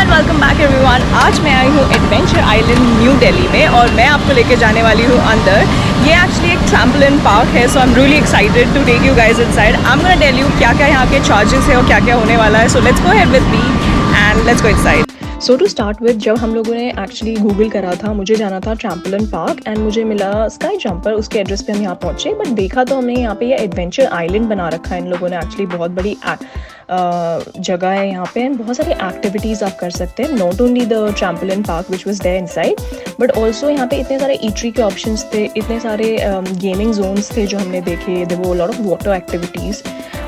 And welcome back everyone. आज मैं आई हूँ एडवेंचर आइलैंड न्यू दिल्ली में और मैं आपको लेके जाने वाली हूँ अंदर। ये एक्चुअली एक ट्रैम्पोलिन पार्क है, so I am really excited to take you guys inside. I am gonna tell you क्या क्या यहाँ के चार्जेस है और क्या क्या होने वाला है। So let's go ahead with me and let's go inside. So to start with, जब हम लोगों ने एक्चुअली गूगल करा था, मुझे जाना था ट्रैम्पोलिन पार्क एंड मुझे मिला स्काई जंपर। उसके एड्रेस पे हम यहाँ पहुँचे, बट देखा तो हमने यहाँ पे ये एडवेंचर आइलैंड बना रखा है इन लोगों ने। एक्चुअली बहुत बड़ी जगह है यहाँ पे एंड बहुत सारी एक्टिविटीज़ आप कर सकते हैं। Not only the trampoline park which was there inside, but also यहाँ पे इतने सारे ईटरी के ऑप्शंस थे, इतने सारे गेमिंग जोन्स थे जो हमने देखे। There were lot of water activities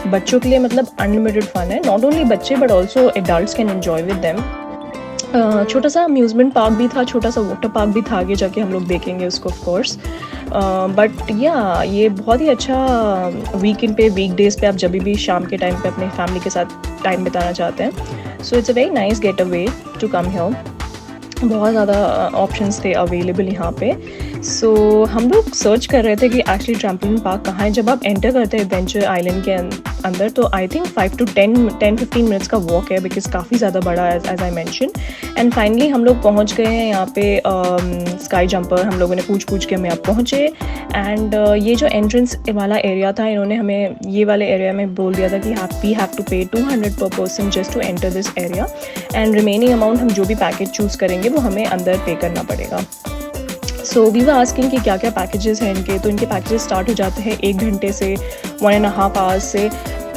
बच्चों के लिए, मतलब अनलिमिटेड फन है। नॉट ओनली बच्चे but also adults can enjoy with them. छोटा सा अम्यूज़मेंट पार्क भी था, छोटा सा वाटर पार्क भी था, आगे जाके हम लोग देखेंगे उसको ऑफ कोर्स। बट या ये बहुत ही अच्छा वीकेंड पे, वीकडेज़ पे आप जब भी शाम के टाइम पे अपने फैमिली के साथ टाइम बिताना चाहते हैं, so it's a very nice getaway to come here. बहुत ज़्यादा ऑप्शंस थे अवेलेबल यहाँ पे। सो हम लोग सर्च कर रहे थे कि एक्चुअली ट्रैम्पोलिन पार्क कहाँ है। जब आप एंटर करते हैं एडवेंचर आइलैंड के अंदर, तो आई थिंक 5 to 10-15 मिनट्स का वॉक है, बिकॉज काफ़ी ज़्यादा बड़ा है as I mention. And finally हम लोग पहुँच गए हैं यहाँ पे स्काई जंपर। हम लोगों ने पूछ के हमें यहाँ पहुँचे एंड ये जो एंट्रेंस वाला एरिया था, इन्होंने हमें ये वाले एरिया में बोल दिया था कि we have to pay 200 per person just to enter this area and remaining amount हम जो भी पैकेज चूज़ करेंगे वो हमें अंदर पे करना पड़ेगा। सो वी वर आस्किंग कि क्या क्या पैकेजेस हैं इनके। तो इनके पैकेजेस स्टार्ट हो जाते हैं 1 घंटे से, 1.5 आवर्स से।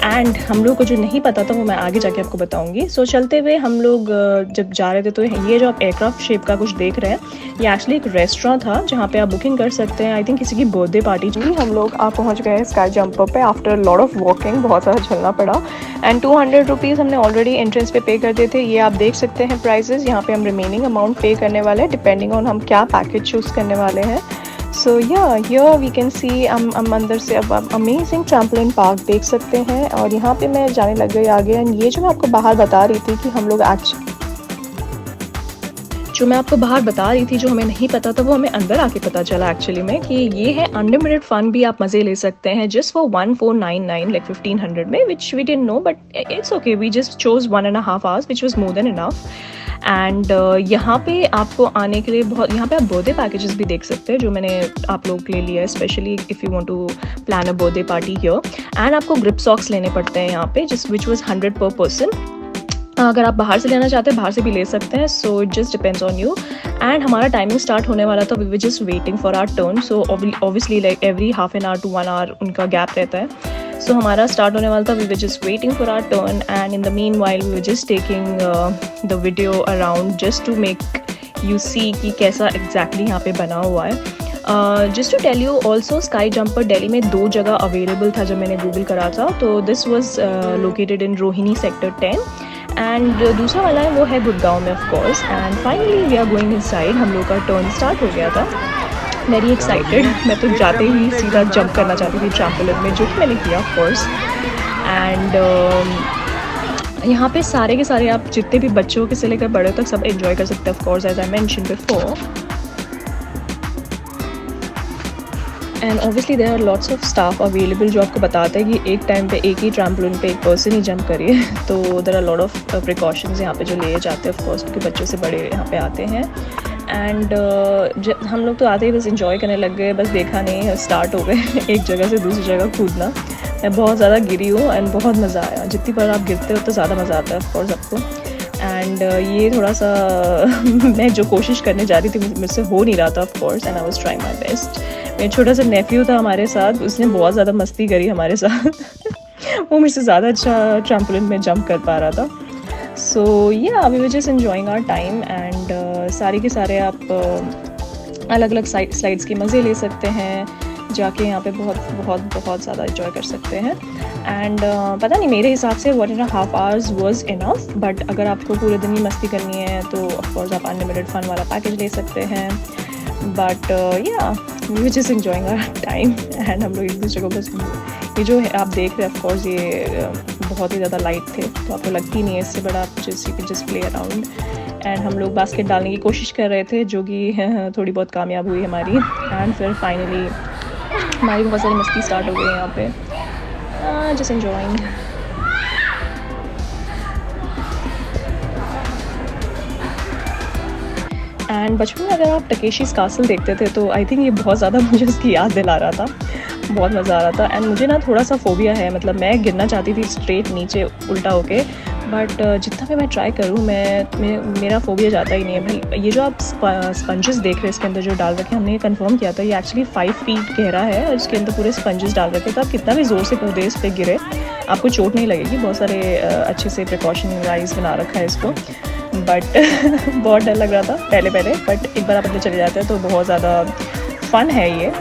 एंड हम लोग को जो नहीं पता था वो मैं आगे जाके आपको बताऊंगी। सो चलते हुए हम लोग जब जा रहे थे, तो ये जो आप एयरक्राफ्ट शेप का कुछ देख रहे हैं, ये एक्चुअली एक रेस्टोरेंट था जहाँ पे आप बुकिंग कर सकते हैं। आई थिंक किसी की बर्थडे पार्टी। जी हम लोग पहुँच गए स्काई जंपर पे आफ्टर लॉट ऑफ वॉकिंग। बहुत सारा चलना पड़ा एंड 200 रुपीज़ हमने ऑलरेडी एंट्रेंस पे कर दिए थे। ये आप देख सकते हैं प्राइजेस। यहाँ पे हम रिमेनिंग अमाउंट पे करने वाले हैं डिपेंडिंग ऑन हम क्या पैकेज चूज़ करने वाले हैं। सो या हियर वी कैन सी हम अंदर से अब अमेजिंग ट्रैम्पोलिन पार्क देख सकते हैं। और यहाँ पे मैं जाने लग गई आगे। एंड ये जो मैं आपको बाहर बता रही थी कि हम लोग जो हमें नहीं पता था वो हमें अंदर आके पता चला एक्चुअली में, कि ये है अनलिमिटेड फन भी आप मज़े ले सकते हैं जस्ट फॉर 1499 लाइक 1500 में, which we didn't know but it's okay. We just chose 1.5 hours which was more than enough. And यहाँ पे आपको आने के लिए यहाँ पे आप बर्थडे पैकेजेस भी देख सकते हैं जो मैंने आप लोगों के लिए लिया है, specially if you want to plan a birthday party here. And आपको ग्रिप सॉक्स लेने पड़ते हैं यहाँ पे, विच वाज 100 पर पर्सन। अगर आप बाहर से लेना चाहते हैं बाहर से भी ले सकते हैं। So it just depends on you. And हमारा टाइमिंग स्टार्ट होने वाला था, we were just waiting for our turn. So obviously like every half an hour to 1 hour उनका गैप रहता है। सो हमारा स्टार्ट होने वाला था, we were just waiting for our turn and in the meanwhile we were just taking the video around just to make you see कि कैसा exactly यहाँ पे बना हुआ है। Just to tell you also, sky jumper Delhi में 2 जगह available था जब मैंने गूगल करा था। तो this was located in Rohini sector 10 and दूसरा वाला है वो है गुड़गांव में of course. And finally we are going inside. हम लोग का टर्न स्टार्ट हो गया था। Very excited. मैं तो जाते ही सीधा जंप करना चाहती थी ट्रैम्पोलिन में, जो कि मैंने किया ऑफ कोर्स। एंड यहाँ पे सारे के सारे आप जितने भी बच्चों के से लेकर बड़े तक सब एंजॉय कर सकते हैं of course, as I mention before. And obviously there are lots of staff available जो आपको बताते हैं कि एक टाइम पे एक ही ट्रैम्पोलिन पे एक पर्सन ही जंप करिए। तो there are lot of precautions यहाँ पे जो लिए जाते हैं ऑफ कोर्स, क्योंकि बच्चों से बड़े यहाँ पे आते हैं। एंड हम लोग तो आते ही बस इंजॉय करने लग गए, बस देखा नहीं स्टार्ट हो गए एक जगह से दूसरी जगह कूदना। मैं बहुत ज़्यादा गिरी हूँ एंड बहुत मज़ा आया। जितनी बार आप गिरते हो तो ज़्यादा मज़ा आता है ऑफ कोर्स आपको। एंड ये थोड़ा सा मैं जो कोशिश करने जा रही थी मुझसे हो नहीं रहा था of course, and I was trying my best. मेरा छोटा सा नेफ्यू था हमारे साथ, उसने बहुत ज़्यादा मस्ती करी हमारे साथ वो मुझसे ज़्यादा अच्छा ट्रैम्पोलिन में जंप कर पा रहा था। So yeah we were just enjoying our time and सारे के सारे आप अलग अलग स्लाइड्स के मज़े ले सकते हैं जाके यहाँ पे बहुत ज़्यादा एंजॉय कर सकते हैं। एंड पता नहीं, मेरे हिसाब से 1.5 आवर्स वॉज इनफ, बट अगर आपको पूरे दिन ही मस्ती करनी है तो ऑफकोर्स आप अनलिमिटेड फ़न वाला पैकेज ले सकते हैं। But yeah we were just enjoying our time and हम लोग एक दूसरे को बस, ये जो है आप देख रहे हैं ऑफकोर्स ये बहुत ही ज़्यादा लाइट थे तो आपको लगती नहीं है इससे बड़ा, आप जस्ट प्ले अराउंड। एंड हम लोग बास्केट डालने की कोशिश कर रहे थे जो कि थोड़ी बहुत कामयाब हुई हमारी। एंड फिर फाइनली हमारी बहुत सारी मस्ती स्टार्ट हो गई यहाँ पे। Just enjoying. एंड बचपन में अगर आप टकेशीज़ कासल देखते थे तो आई थिंक ये बहुत ज़्यादा मुझे उसकी याद दिला रहा था, बहुत मज़ा आ रहा था। एंड मुझे ना थोड़ा सा फ़ोबिया है, मतलब मैं गिरना चाहती थी स्ट्रेट नीचे उल्टा होके, बट जितना भी मैं ट्राई करूँ मेरा फ़ोबिया जाता ही नहीं है भाई। ये जो आप स्पंजेस देख रहे हैं इसके अंदर जो डाल रखे हैं, हमने ये कंफर्म किया था, ये एक्चुअली 5 फीट गहरा है और इसके अंदर पूरे स्पंजेस डाल रखे, तो आप कितना भी ज़ोर से कूदे इस पर गिरे आपको चोट नहीं लगेगी। बहुत सारे अच्छे से प्रिकॉशन वाइज बना रखा है इसको, बट बहुत डर लग रहा था पहले बट एक बार आप अंदर चले जाते हैं तो बहुत ज़्यादा फ़न है ये।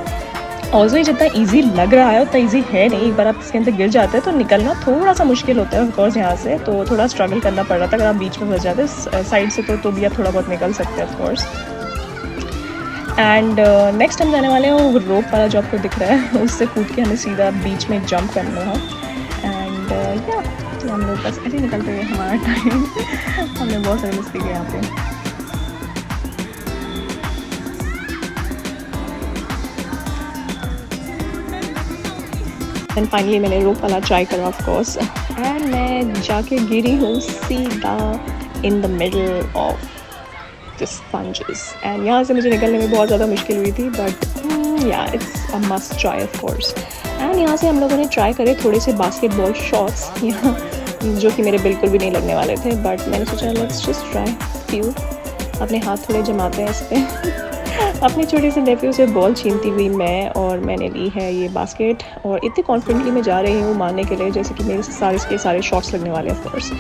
ऑल्सो ये जितना ईजी लग रहा है उतना ईजी है नहीं, एक बार आप इसके अंदर गिर जाते हैं तो निकलना थोड़ा सा मुश्किल होता है ऑफकोर्स यहाँ से, तो थोड़ा स्ट्रगल करना पड़ रहा था। अगर आप बीच में फंस जाते साइड से तो भी आप थोड़ा बहुत निकल सकते हैं ऑफकोर्स। एंड नेक्स्ट हम जाने वाले हैं वो रोप वाला जो आपको दिख रहा है, उससे कूद के हमें सीधा बीच में जंप करना है। एंड या तो हम लोग बस ऐसे निकलते हुए हमारा टाइम हमने बहुत सारे मिस्टेक है यहाँ पे। एंड फाइनली मैंने रोप वाला ट्राई करा ऑफ कोर्स, एंड मैं जाके गिरी हूँ सीधा in the middle of the sponges. And यहाँ से मुझे निकलने में बहुत ज़्यादा मुश्किल हुई थी, बट या it's a must try of course. And यहाँ से हम लोगों ने ट्राई करे थोड़े से बास्केटबॉल शॉट्स यहाँ, जो कि मेरे बिल्कुल भी नहीं लगने वाले थे, बट मैंने सोचा लेट्स जस्ट ट्राई फ्यू। अपने हाथ थोड़े जमाते हैं इस पर अपने छोटे से नेफ्यू से बॉल छीनती हुई मैंने ली है ये बास्केट, और इतने कॉन्फिडेंटली मैं जा रही हूँ मारने के लिए जैसे कि मेरे सारे शॉट्स लगने वाले हैं of course.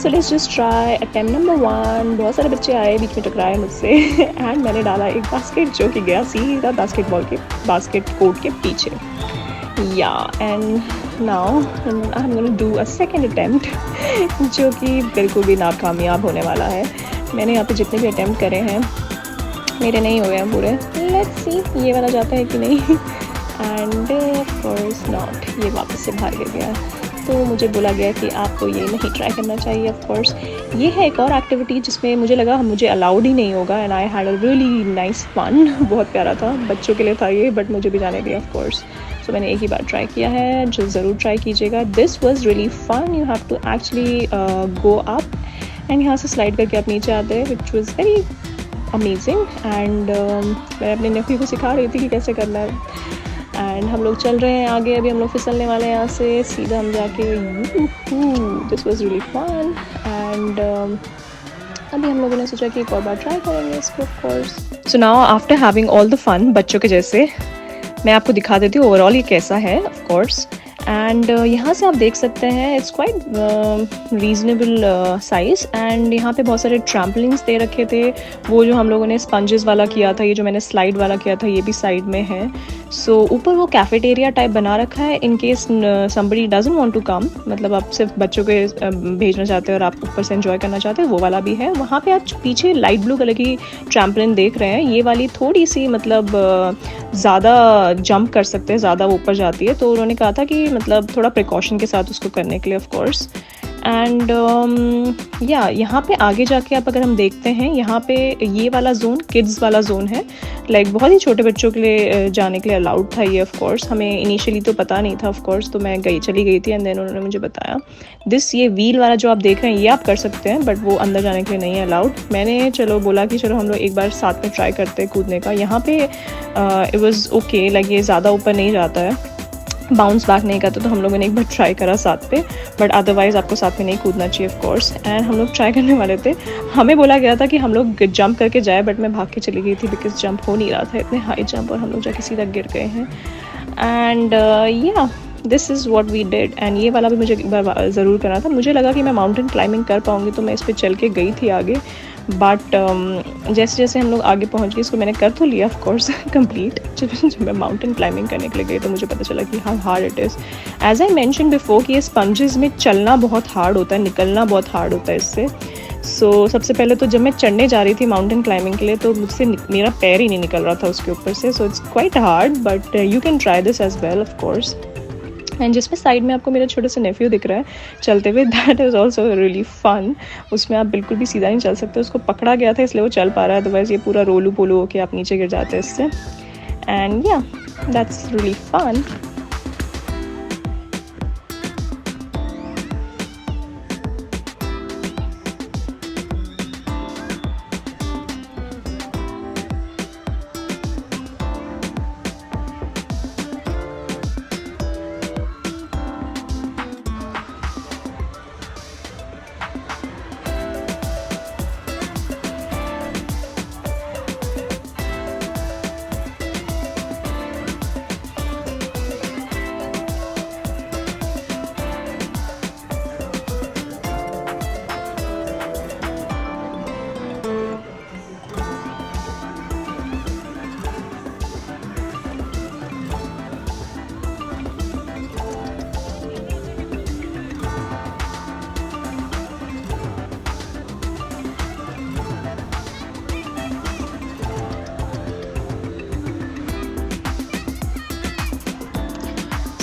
So let's just try attempt number 1। बहुत सारे बच्चे आए, बीच में टकराए मुझसे एंड मैंने डाला एक बास्केट जो कि गया सीधा बास्केट कोर्ट के पीछे। या and now I am gonna do a second attempt जो कि बिल्कुल भी नाकामयाब होने वाला है। मैंने यहाँ पे जितने भी अटेम्प्ट करे हैं मेरे नहीं हुए हैं पूरे। लेट्स सी ये वाला जाता है कि नहीं। एंड ऑफ कोर्स नॉट, ये वापस से बाहर गिर गया। तो मुझे बोला गया कि आपको ये नहीं ट्राई करना चाहिए ऑफ कोर्स। ये है एक और एक्टिविटी जिसमें मुझे लगा मुझे अलाउड ही नहीं होगा, and I had a really nice fun. बहुत प्यारा था, बच्चों के लिए था ये, बट मुझे भी जाने दिया ऑफ कोर्स। सो मैंने एक ही बार ट्राई किया है, जो ज़रूर ट्राई कीजिएगा। This was really fun. You have to actually go up and यहाँ से स्लाइड करके आप नीचे आते हैं, which was very amazing. And मैं अपने नेफ्यू को सिखा रही थी कि कैसे करना है। एंड हम लोग चल रहे हैं आगे, अभी हम लोग फिसलने वाले हैं यहाँ से सीधा हम जाके। This was really fun. And अभी हम लोगों ने सोचा कि एक और बार ट्राई करेंगे इसको of course. So now after having all the fun बच्चों के जैसे, मैं आपको दिखा देती हूँ ओवरऑल ये कैसा है ऑफ कोर्स। एंड यहाँ से आप देख सकते हैं it's quite reasonable size. And यहाँ पे बहुत सारे ट्रैम्पलिंग्स दे रखे थे, वो जो हम लोगों ने स्पंजेस वाला किया था, ये जो मैंने स्लाइड वाला किया था ये भी साइड में है। सो ऊपर वो कैफेटेरिया टाइप बना रखा है in case somebody doesn't want to come, मतलब आप सिर्फ बच्चों के भेजना चाहते हैं और आप ऊपर से एंजॉय करना चाहते हैं, वो वाला भी है। वहाँ पे आप पीछे लाइट ब्लू कलर की ट्रैम्पलिन देख रहे हैं, ये वाली थोड़ी सी मतलब ज़्यादा जंप कर सकते हैं, ज़्यादा ऊपर जाती है, तो उन्होंने कहा था कि मतलब थोड़ा प्रिकॉशन के साथ उसको करने के लिए ऑफ कोर्स। एंड या यहाँ पे आगे जाके आप अगर हम देखते हैं, यहाँ पे ये वाला जोन किड्स वाला जोन है, लाइक बहुत ही छोटे बच्चों के लिए जाने के लिए अलाउड था ये ऑफ कोर्स। हमें इनिशियली तो पता नहीं था ऑफ कोर्स, तो मैं चली गई थी एंड देन उन्होंने मुझे बताया ये व्हील वाला जो आप देख रहे हैं ये आप कर सकते हैं, बट वो अंदर जाने के लिए नहीं है अलाउड। मैंने चलो बोला कि चलो हम लोग एक बार साथ में ट्राई करते हैं कूदने का। यहाँ पे इट वाज ओके, लाइक ये ज़्यादा ऊपर नहीं जाता है, बाउंस बैक नहीं करता, तो हम लोगों ने एक बार ट्राई करा साथ पे, बट अदरवाइज़ आपको साथ में नहीं कूदना चाहिए ऑफ कोर्स। एंड हम लोग ट्राई करने वाले थे, हमें बोला गया था कि हम लोग जंप करके जाए, बट मैं भाग के चली गई थी बिकॉज जंप हो नहीं रहा था, इतने हाई जंप, और हम लोग जाके सीधा गिर गए हैं। And yeah this is what we did. And ये वाला भी मुझे एक बार ज़रूर करना था। मुझे लगा कि मैं माउंटेन क्लाइंबिंग कर पाऊँगी, तो मैं इस पर चल के गई थी आगे, बट जैसे जैसे हम लोग आगे पहुंच गए, इसको मैंने कर तो लिया ऑफ कोर्स कंप्लीट। जब मैं माउंटेन क्लाइंबिंग करने के लिए गई तो मुझे पता चला कि how hard it is. As I mention before कि ये स्पंजेस में चलना बहुत हार्ड होता है, निकलना बहुत हार्ड होता है इससे। सो सबसे पहले तो जब मैं चढ़ने जा रही थी माउंटेन क्लाइंबिंग के लिए, तो मुझसे मेरा पैर ही नहीं निकल रहा था उसके ऊपर से। So it's quite hard, but you can try this as well of course. And जिसमें साइड में आपको मेरा छोटे से नेफ्यू दिख रहा है चलते हुए, that is also really fun. उसमें आप बिल्कुल भी सीधा नहीं चल सकते, उसको पकड़ा गया था इसलिए वो चल पा रहा है, अदरवाइज़ ये पूरा रोलू पोलू होके आप नीचे गिर जाते हैं इससे। एंड या दैट्स रियली फन।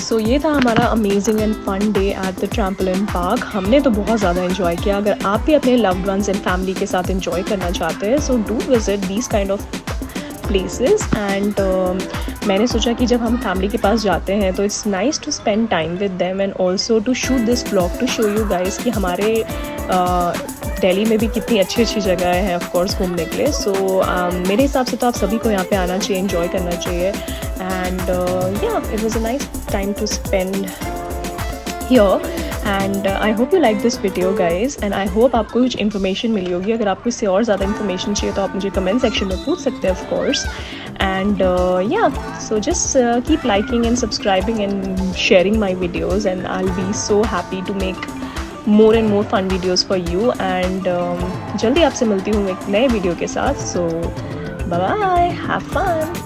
सो ये था हमारा amazing and fun day at the trampoline park. हमने तो बहुत ज़्यादा इन्जॉय किया। अगर आप भी अपने लव्ड वंस एंड फैमिली के साथ इन्जॉय करना चाहते हैं so do visit these kind of places. And मैंने सोचा कि जब हम फैमिली के पास जाते हैं तो it's nice to spend time with them and also to shoot this blog to show you guys कि हमारे दिल्ली में भी कितनी अच्छी अच्छी जगह हैं ऑफ कोर्स घूमने के लिए। सो मेरे हिसाब से तो आप सभी को यहाँ पे आना चाहिए, एंजॉय करना चाहिए। And yeah it was a nice time to spend here. And I hope you like this video guys and I hope आपको कुछ इन्फॉर्मेशन मिली होगी। अगर आपको इससे और ज़्यादा इन्फॉर्मेशन चाहिए तो आप मुझे कमेंट सेक्शन में पूछ सकते हैं of course. And yeah, so just keep liking and subscribing and sharing my videos and I'll be so happy to make more and more fun videos for you. And जल्दी आपसे मिलती हूँ एक नए वीडियो के साथ. So bye bye, have fun.